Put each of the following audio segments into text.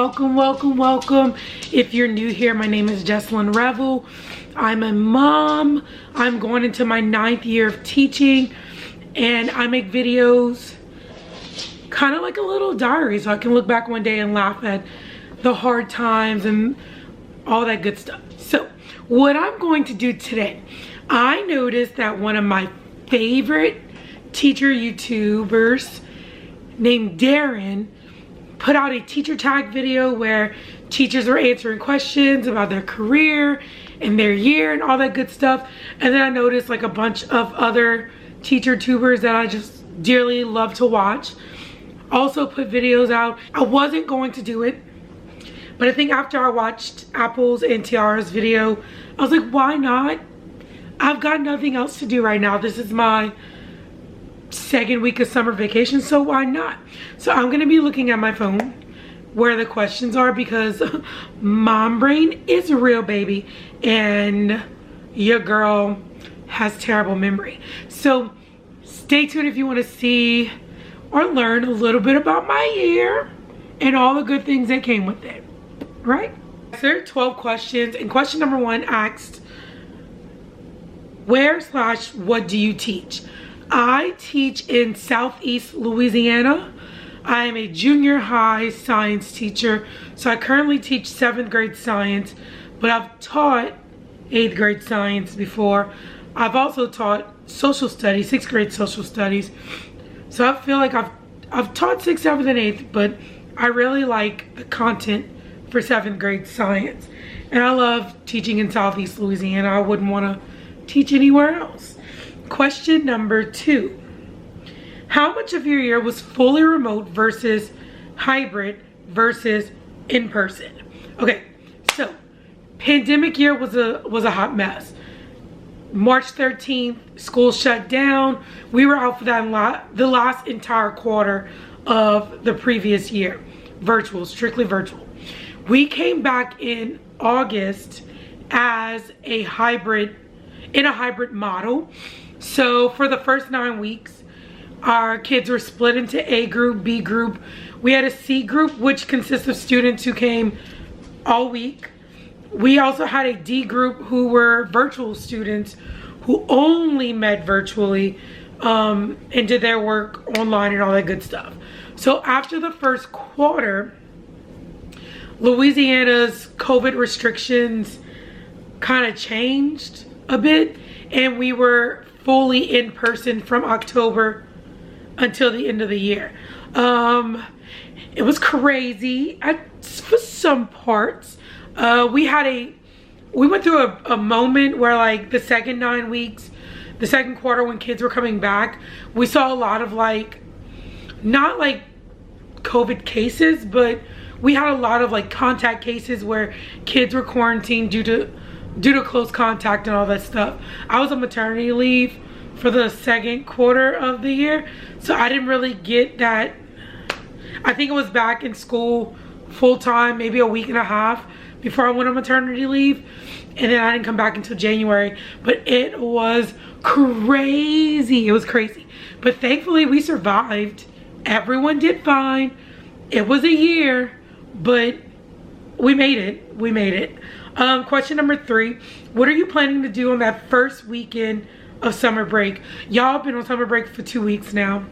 welcome. If you're new here, my name is Jessalyn Revel. I'm a mom. I'm going into my 9th year of teaching, and I make videos kind of like a little diary, so I can look back one day and laugh at the hard times and all that good stuff. So what I'm going to do today, I noticed that one of my favorite teacher YouTubers named Darren put out a teacher tag video where teachers were answering questions about their career and their year and all that good stuff. And then I noticed like a bunch of other teacher tubers that I just dearly love to watch also put videos out. I wasn't going to do it, but I think after I watched Apple's and Tiara's video, I was like, why not? I've got nothing else to do right now. This is my second week of summer vacation, so why not? So I'm gonna be looking at my phone where the questions are, because mom brain is real, baby, and your girl has terrible memory. So stay tuned if you want to see or learn a little bit about my year and all the good things that came with it, right? So there are 12 questions, and question number 1 asked, where/what do you teach? I teach in Southeast Louisiana. I am a junior high science teacher, so I currently teach 7th grade science, but I've taught 8th grade science before. I've also taught social studies, 6th grade social studies. So I feel like I've taught 6th, 7th, and 8th, but I really like the content for 7th grade science. And I love teaching in Southeast Louisiana. I wouldn't want to teach anywhere else. Question number 2. How much of your year was fully remote versus hybrid versus in person? Okay, so pandemic year was a hot mess. March 13th, school shut down. We were out for the last entire quarter of the previous year. Virtual, strictly virtual. We came back in August as a hybrid, in a hybrid model. So for the first 9 weeks, our kids were split into A group, B group. We had a C group, which consists of students who came all week. We also had a D group who were virtual students who only met virtually and did their work online and all that good stuff. So after the first quarter, Louisiana's COVID restrictions kind of changed a bit, and we were fully in person from October until the end of the year. It was crazy for some parts. We went through a moment where, like, the second 9 weeks, the second quarter, when kids were coming back, we saw a lot of, like, not like COVID cases, but we had a lot of like contact cases where kids were quarantined due to close contact and all that stuff. I was on maternity leave for the second quarter of the year, so I didn't really get that. I think I was back in school full-time maybe a week and a half before I went on maternity leave, and then I didn't come back until January. But it was crazy. It was crazy, but thankfully we survived. Everyone did fine. It was a year, but we made it. Question number 3, what are you planning to do on that first weekend of summer break? Y'all have been on summer break for 2 weeks now.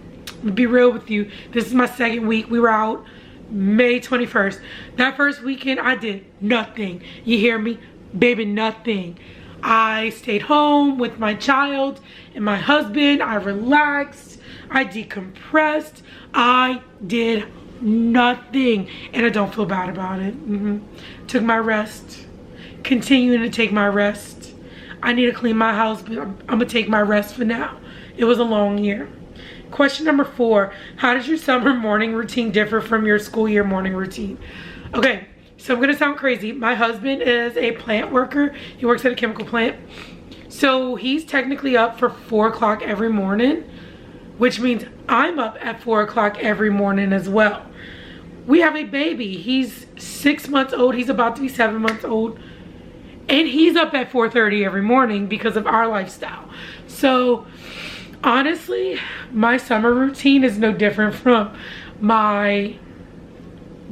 To be real with you, this is my second week. We were out May 21st. That first weekend, I did nothing. You hear me? Baby, nothing. I stayed home with my child and my husband. I relaxed. I decompressed. I did nothing, and I don't feel bad about it. Took my rest. Continuing to take my rest. I need to clean my house, but I'm gonna take my rest for now. It was a long year. Question number 4, how does your summer morning routine differ from your school year morning routine? Okay, so I'm gonna sound crazy. My husband is a plant worker. He works at a chemical plant. So he's technically up for 4 o'clock every morning, which means I'm up at 4 o'clock every morning as well. We have a baby. He's 6 months old. He's about to be 7 months old. And he's up at 4:30 every morning because of our lifestyle. So honestly, my summer routine is no different from my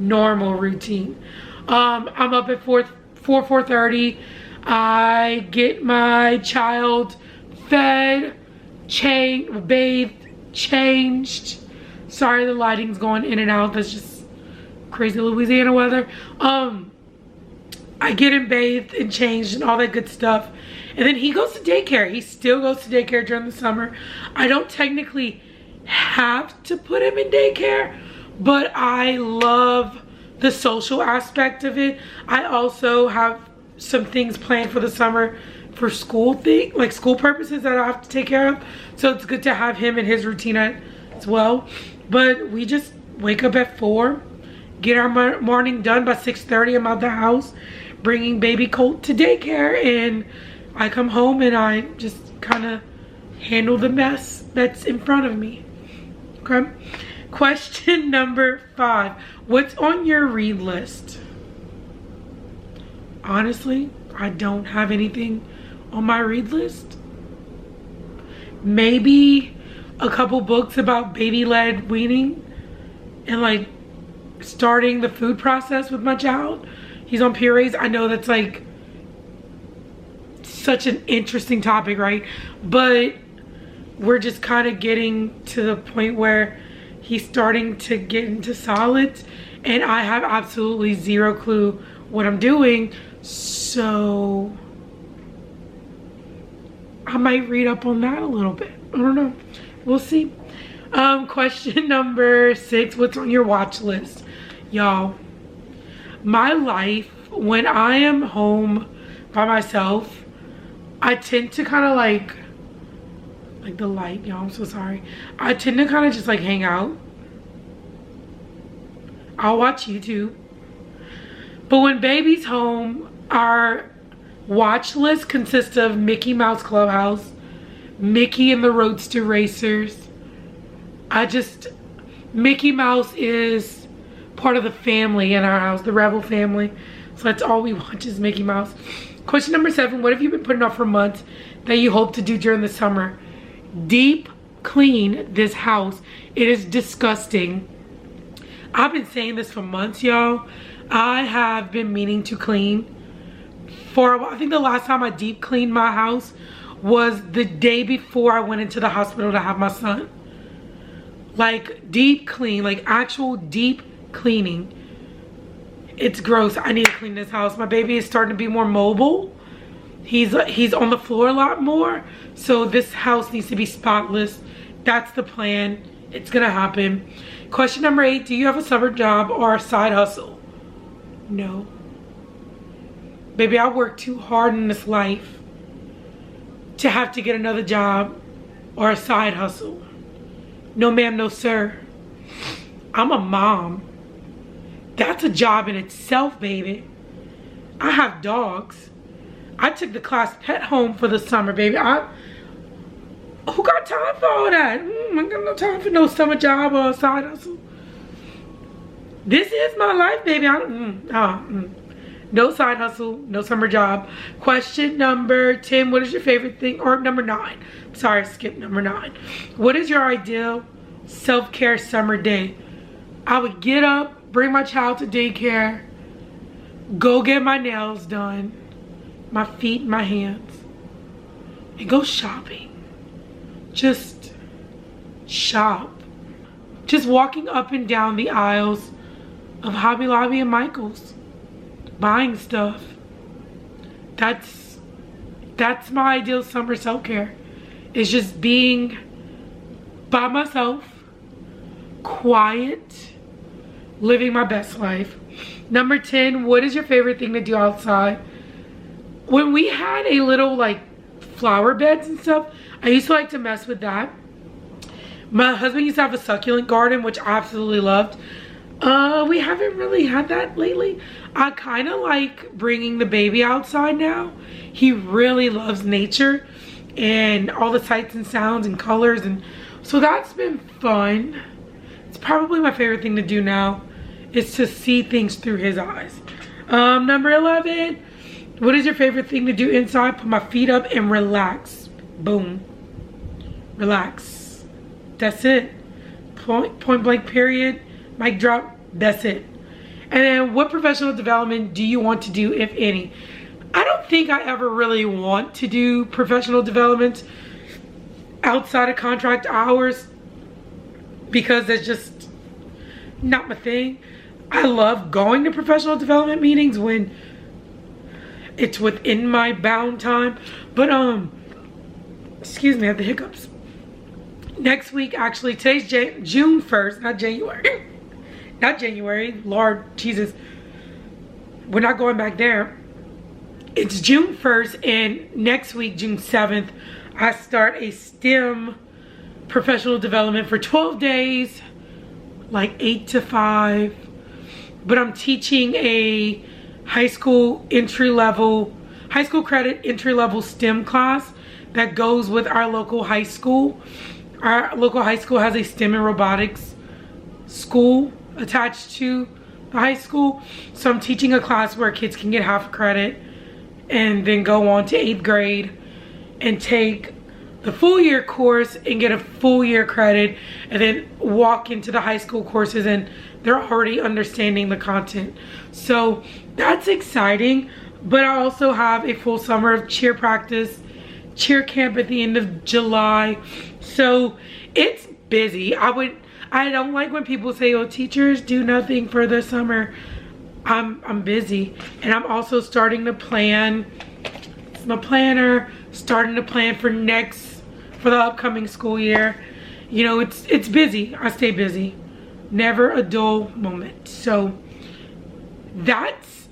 normal routine. I'm up at 4:30. I get my child fed, bathed, changed. Sorry, the lighting's going in and out. That's just crazy Louisiana weather. I get him bathed and changed and all that good stuff. And then he goes to daycare. He still goes to daycare during the summer. I don't technically have to put him in daycare, but I love the social aspect of it. I also have some things planned for the summer for school purposes that I have to take care of. So it's good to have him in his routine as well. But we just wake up at 4, get our morning done by 6:30. I'm out the house, bringing baby Colt to daycare, and I come home and I just kind of handle the mess that's in front of me. Okay. Question number 5. What's on your read list? Honestly, I don't have anything on my read list. Maybe a couple books about baby-led weaning and like starting the food process with my child. He's on purees. I know that's like such an interesting topic, right? But we're just kind of getting to the point where he's starting to get into solids and I have absolutely zero clue what I'm doing. So I might read up on that a little bit. I don't know. We'll see. Question number 6. What's on your watch list? Y'all, my life, when I am home by myself, I tend to kind of like the light, y'all, I'm so sorry. I tend to kind of just like hang out. I'll watch YouTube. But when baby's home, our watch list consists of Mickey Mouse Clubhouse, Mickey and the Roadster Racers. Mickey Mouse is part of the family in our house, the Rebel family. So that's all we watch is Mickey Mouse. Question number 7, what have you been putting off for months that you hope to do during the summer? Deep clean this house. It is disgusting. I've been saying this for months, y'all. I have been meaning to clean for a while. I think the last time I deep cleaned my house was the day before I went into the hospital to have my son. Like deep clean, like actual deep cleaning. It's gross. I need to clean this house. My baby is starting to be more mobile. He's on the floor a lot more. So this house needs to be spotless. That's the plan. It's gonna happen. Question number 8, do you have a summer job or a side hustle? No. Baby, I work too hard in this life to have to get another job or a side hustle. No ma'am, no sir. I'm a mom. That's a job in itself, baby. I have dogs. I took the class pet home for the summer, baby. Who got time for all that? I got no time for no summer job or a side hustle. This is my life, baby. No side hustle, no summer job. Question number 10, what is your favorite thing? Or number 9. Sorry, skip number 9. What is your ideal self-care summer day? I would get up, bring my child to daycare, go get my nails done, my feet, my hands, and go shopping. Just shop. Just walking up and down the aisles of Hobby Lobby and Michael's, buying stuff. That's my ideal summer self-care. It's just being by myself, quiet, living my best life. Number 10, what is your favorite thing to do outside? When we had a little like flower beds and stuff, I used to like to mess with that. My husband used to have a succulent garden, which I absolutely loved. We haven't really had that lately. I kind of like bringing the baby outside now. He really loves nature and all the sights and sounds and colors, and so that's been fun. It's probably my favorite thing to do now, is to see things through his eyes. Number 11, what is your favorite thing to do inside? Put my feet up and relax. Boom. Relax. That's it. Point blank period. Mic drop. That's it. And then what professional development do you want to do, if any? I don't think I ever really want to do professional development outside of contract hours because it's just not my thing. I love going to professional development meetings when it's within my bound time. But excuse me, I have the hiccups. Next week, actually, today's June 1st, not January. Not January, Lord Jesus. We're not going back there. It's June 1st, and next week, June 7th, I start a STEM professional development for 12 days, like 8 to 5. But I'm teaching a high school credit entry-level STEM class that goes with our local high school. Our local high school has a STEM and robotics school attached to the high school. So I'm teaching a class where kids can get half credit and then go on to 8th grade and take the full year course and get a full year credit, and then walk into the high school courses and they're already understanding the content. So that's exciting. But I also have a full summer of cheer practice, cheer camp at the end of July. So it's busy. I don't like when people say, oh, teachers do nothing for the summer. I'm busy, and I'm also starting to plan. It's my planner, starting to plan for the upcoming school year. You know, it's busy. I stay busy. Never a dull moment. So that's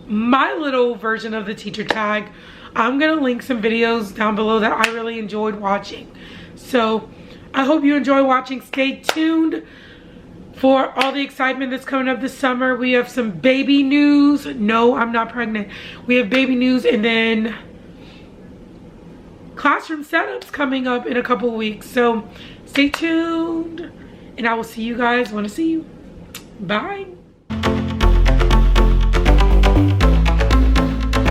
my little version of the teacher tag. I'm gonna link some videos down below that I really enjoyed watching. So I hope you enjoy watching. Stay tuned for all the excitement that's coming up this summer. We have some baby news. No, I'm not pregnant. We have baby news, and then classroom setups coming up in a couple of weeks. So stay tuned, and I will see you guys when I see you. Bye.